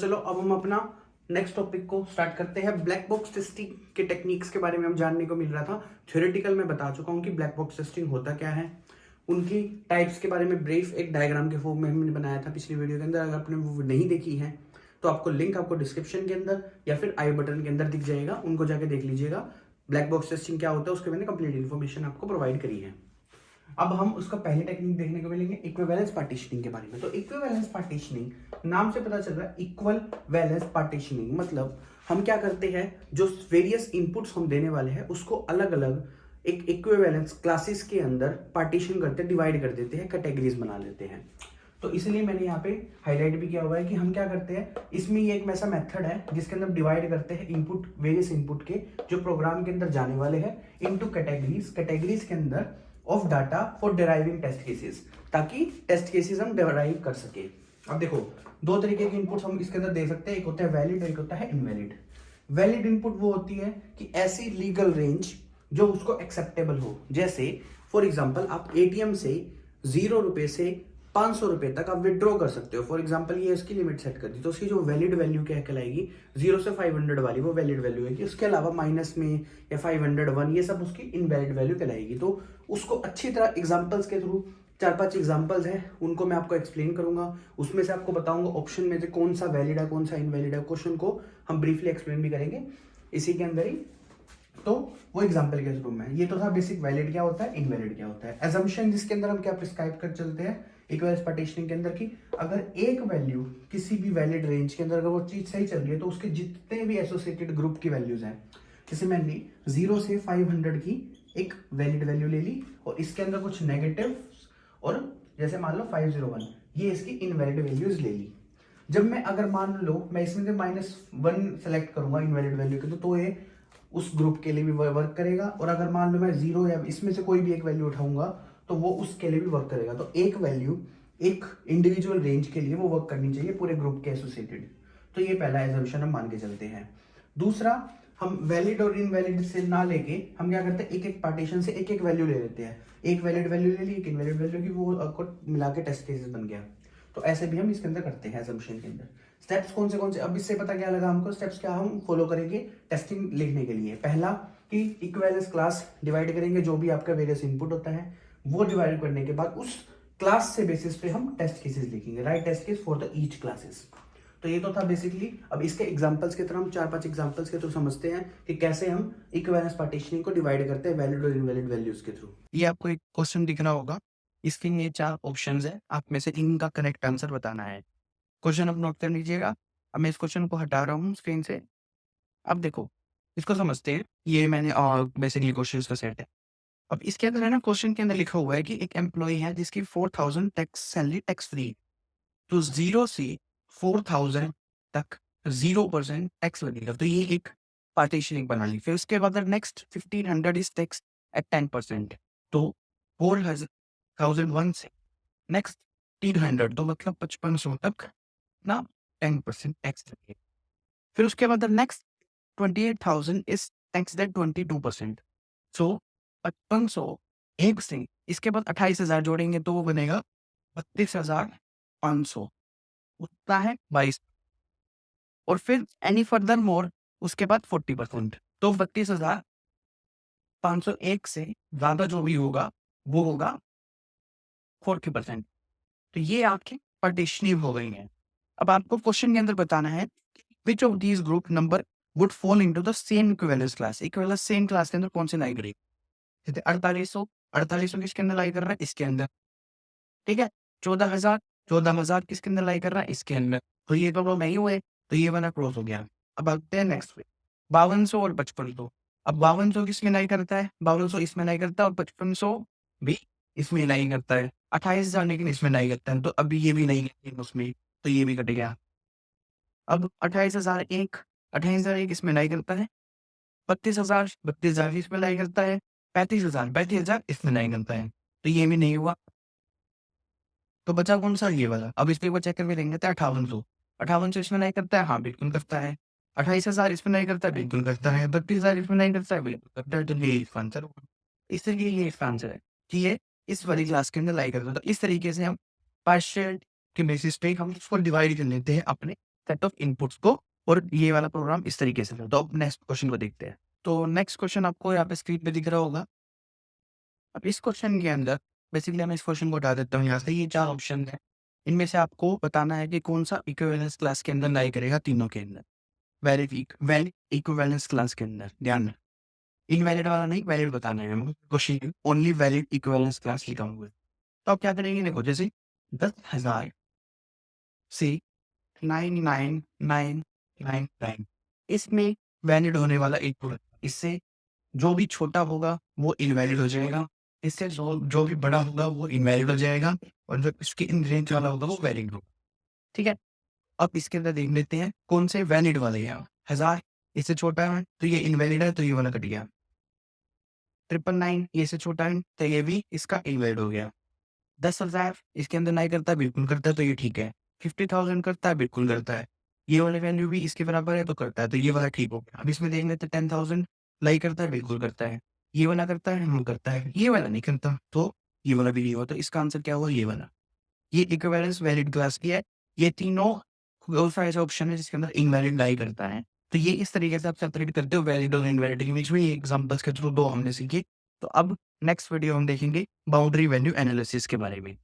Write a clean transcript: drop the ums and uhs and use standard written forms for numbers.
चलो अब हम अपना नेक्स्ट टॉपिक को स्टार्ट करते हैं। ब्लैक बॉक्स टेस्टिंग के टेक्निक्स के बारे में हम जानने को मिल रहा था। थ्योरेटिकल में बता चुका हूँ कि ब्लैक बॉक्स टेस्टिंग होता क्या है, उनकी टाइप्स के बारे में ब्रीफ एक डायग्राम के फॉर्म में हमने बनाया था पिछली वीडियो के अंदर। अगर आपने वो नहीं देखी है तो आपको लिंक आपको डिस्क्रिप्शन के अंदर या फिर आई बटन के अंदर दिख जाएगा, उनको जाके देख लीजिएगा। ब्लैक बॉक्स टेस्टिंग क्या होता है उसके मैंने कंप्लीट इन्फॉर्मेशन आपको प्रोवाइड करी है। अब हम उसका पहले टेक्निक देखने को मिलेंगे इक्विवेलेंस पार्टीशनिंग के बारे में। तो इक्विवेलेंस पार्टीशनिंग नाम से पता चल रहा है, इक्वल वैलेंस पार्टीशनिंग मतलब हम क्या करते हैं, जो वेरियस इनपुट्स हम देने वाले हैं उसको अलग अलग एक इक्विवेलेंस क्लासेस के अंदर पार्टीशन करते, डिवाइड कर देते हैं, कैटेगरीज बना लेते हैं। तो इसलिए मैंने यहाँ पे हाईलाइट भी किया हुआ है कि हम क्या करते हैं, इसमें ये एक ऐसा मेथड है जिसके अंदर डिवाइड करते हैं इनपुट, वेरियस इनपुट के जो प्रोग्राम के अंदर जाने वाले हैं इनटू कैटेगरीज, कैटेगरीज के अंदर of data for deriving test cases, ताकि टेस्ट केसेस हम डिराइव कर सके। अब देखो दो तरीके के इनपुट्स हम इसके अंदर दे सकते हैं, एक होता है वैलिड, एक होता है इनवैलिड। वैलिड इनपुट वो होती है कि ऐसी लीगल रेंज जो उसको एक्सेप्टेबल हो। जैसे फॉर एग्जांपल आप एटीएम से 0 रुपए से 500 रुपए तक आप विड्रॉ कर सकते हो। फॉर एग्जांपल ये इसकी लिमिट सेट कर दी, तो उसकी जो वैलिड वैल्यू क्या कहलाएगी, 0 से 500 वाली वो वैलिड वैल्यू है कि उसके अलावा माइनस में या 501 ये सब उसकी इनवैलिड वैल्यू कहलाएगी। तो उसको अच्छी तरह एग्जांपल्स के थ्रू 4-5 एग्जांपल्स हैं उनको मैं आपको एक्सप्लेन करूंगा, उसमें से आपको बताऊंगा ऑप्शन में से कौन सा वैलिड है कौन सा इनवैलिड है। क्वेश्चन को हम ब्रीफली एक्सप्लेन भी करेंगे इसी के अंदर ही। तो वो एग्जांपल के थ्रू में ये तो था बेसिक, वैलिड क्या होता है, इनवैलिड क्या होता है। एजम्पशन जिसके अंदर हम क्या प्रिस्क्राइब कर चलते हैं इक्विवेलेंस पार्टीशनिंग के अंदर की, अगर एक वैल्यू किसी भी वैलिड रेंज के अंदर अगर वो चीज सही चल रही है तो उसके जितने भी एसोसिएटेड ग्रुप की वैल्यूज हैं, जैसे मैंने 0 से 500 की एक वैलिड वैल्यू ले ली और इसके अंदर कुछ नेगेटिव और जैसे मान लो 501 ये इसकी इनवैलिड वैल्यूज ले ली। जब मैं अगर मान लो मैं इसमें से -1 सेलेक्ट करूंगा इनवैलिड वैल्यू के, तो ये उस ग्रुप के लिए भी वर्क करेगा, और अगर मान लो मैं 0 या इसमें से कोई भी एक वैल्यू उठाऊंगा तो वो उसके लिए भी वर्क करेगा। तो एक वैल्यू एक इंडिविजुअल रेंज के लिए वो वर्क करनी चाहिए पूरे ग्रुप के एसोसिएटेड। तो ये पहला एजम्पशन हम मान के चलते हैं। दूसरा, हम वैलिड और इनवैलिड से ना लेके हम क्या करते हैं, एक एक पार्टीशन से एक एक वैल्यू ले लेते हैं। एक वैलिड वैल्यू ले ली, एक इनवैलिड वैल्यू की, वो आपको मिला के टेस्ट केसेस बन गया। तो ऐसे भी हम इसके अंदर करते हैं एजम्पशन के अंदर। स्टेप्स कौन से, अब इससे पता क्या लगा हमको, स्टेप्स क्या हम फॉलो करेंगे टेस्टिंग लिखने के लिए। पहला कि इक्विवेलेंस क्लास डिवाइड करेंगे, जो भी आपका वेरियस इनपुट होता है वो डिवाइड करने के बाद उस क्लास से बेसिस पे हम टेस्ट केसेस लिखेंगे, write test case for the each classes. तो ये तो था बेसिकली। अब इसके एग्जांपल्स की तरह हम 4-5 एग्जांपल्स के थ्रू समझते हैं कि कैसे हम इक्विवेलेंस पार्टीशनिंग को डिवाइड करते हैं वैलिड और इनवैलिड वैल्यूज के थ्रू। ये आपको एक क्वेश्चन दिख रहा होगा, इसके ये 4 ऑप्शंस है, आप में से इनका करेक्ट आंसर बताना है। क्वेश्चन आप नोट कर लीजिएगा। अब मैं इस क्वेश्चन को हटा रहा हूँ स्क्रीन से। अब देखो, इसको समझते हैं। ये मैंने बेसिकली क्वेश्चंस का सेट है। अब इसके अंदर है ना, क्वेश्चन के अंदर लिखा हुआ है कि एक एम्प्लॉय है जिसकी 4000 टैक्स सैलरी टैक्स फ्री, तो 0 से 4000 तक 0% टैक्स लगेगा। तो ये एक पार्टीशनिंग बना ली। फिर उसके बाद नेक्स्ट 1500 इज टैक्स एट 10%, तो 4001 से नेक्स्ट 300, तो मतलब 5500 तक ना 10% टैक्स लगेगा। फिर उसके बाद नेक्स्ट 28,000 इज टैक्स एट 22%, सो 5500 एक से इसके बाद 28,000 जोड़ेंगे तो वो बनेगा 32,500, उतना है 22। और फिर एनी फर्दर मोर उसके बाद 40%, तो 32,501 से ज्यादा जो भी होगा वो होगा 40%। तो ये आपके पार्टीशनिंग हो गई है। अब आपको क्वेश्चन के अंदर बताना है which of these group number would fall into the same equivalence class. Equivalence same class के अंदर कौन से लाई करेगी, जैसे 4800 किसके अंदर लाई कर रहा है, इसके अंदर। ठीक है, 14,000 किसके अंदर लाई कर रहा है, इसके अंदर। तो ये दोनों नहीं हुए, तो ये वाला क्रॉस हो गया। अब आते हैं नेक्स्ट पे, 5200 और 5500। अब 5200 किसमें लाई करता है, 5200 इसमें लाई करता है, और 5500 भी इसमें लाई करता है। 28,000 लेकिन इसमें लाई करता है, तो अभी ये भी नहीं है उसमें, तो ये भी कट गया। अब 28,001 इसमें लाई करता है, 32,000 इसमें लाई करता है, 35,000 इसमें लाई करता है, तो ये भी नहीं हुआ। तो बचा कौन सा, ये वाला। अब इस पे एक बार चेक करके देखेंगे, 5800 इसमें नहीं करता है, हाँ बिल्कुल करता है। 28,000 इसमें नहीं करता है, बिल्कुल करता है। 32,000 इसमें नहीं करता है, बिल्कुल करता है। तो ये इसका आंसर होगा। इसलिए ये इसका आंसर है कि ये इस वाली क्लास के अंदर लाई करता है। तो इस तरीके से हम पार्शियल के बेसिस पे हम उसको डिवाइड कर लेते हैं अपने सेट ऑफ इनपुट्स को और ये वाला प्रोग्राम इस तरीके से था। तो अब नेक्स्ट क्वेश्चन को देखते हैं। तो नेक्स्ट क्वेश्चन आपको यहाँ पे स्क्रीन पे दिख रहा होगा। अब इस क्वेश्चन के अंदर बेसिकली मैं इस क्वेश्चन को हटा देता हूँ यहाँ से। ये 4 ऑप्शन है, इनमें से आपको बताना है कि कौन सा इक्विवेलेंस क्लास के अंदर लाई करेगा तीनों के अंदर। वैलिड इक्विवेलेंस क्लास के अंदर, ध्यान रखें। इनवैलिड वाला नहीं, वैलिड बताना है हमको। Question only valid equivalence class लिखा हुआ है। तो आप क्या करेंगे, देखो जैसे 10,000 से 99,999 इसमें वैलिड होने वाला इनपुट, इससे जो भी छोटा होगा वो इनवैलिड हो जाएगा, इससे जो भी बड़ा होगा वो इनवैलिड हो जाएगा, और जो इसके इन रेंज वाला होगा वो वैलिड होगा। ठीक है, अब इसके अंदर देख लेते हैं कौन से वैलिड वाले हैं। 1000 इससे छोटा है तो ये इनवैलिड है, तो ये वाला कट गया। 999 ये से छोटा है तो ये भी इसका इनवैलिड हो गया। 10,000 इसके अंदर नहीं करता, बिल्कुल करता है, तो ये ठीक है। 50,000 करता है, बिल्कुल करता है। ये वाला वैल्यू भी इसके बराबर है तो करता है, तो ये वाला ठीक हो गया। अब इसमें देख लेते हैं 10,000 लाई करता है, बिल्कुल करता है। ये वाला करता है, हम करता है। ये वाला नहीं करता, तो ये वाला भी नहीं हुआ। तो इसका आंसर क्या हुआ, ये वाला। ये इक्विवेलेंस वैलिड क्लास की है। ये तीनों बहुत सारे ऐसे ऑप्शन है जिसके अंदर इनवैलिड लाई करता है। तो ये इस तरीके से आप सेपरेट करते हो वैलिड और इनवैलिड के बीच में। ये एग्जांपल्स के थ्रू 2 हमने सीखे। तो अब नेक्स्ट वीडियो हम देखेंगे बाउंड्री वैल्यू एनालिसिस के बारे में।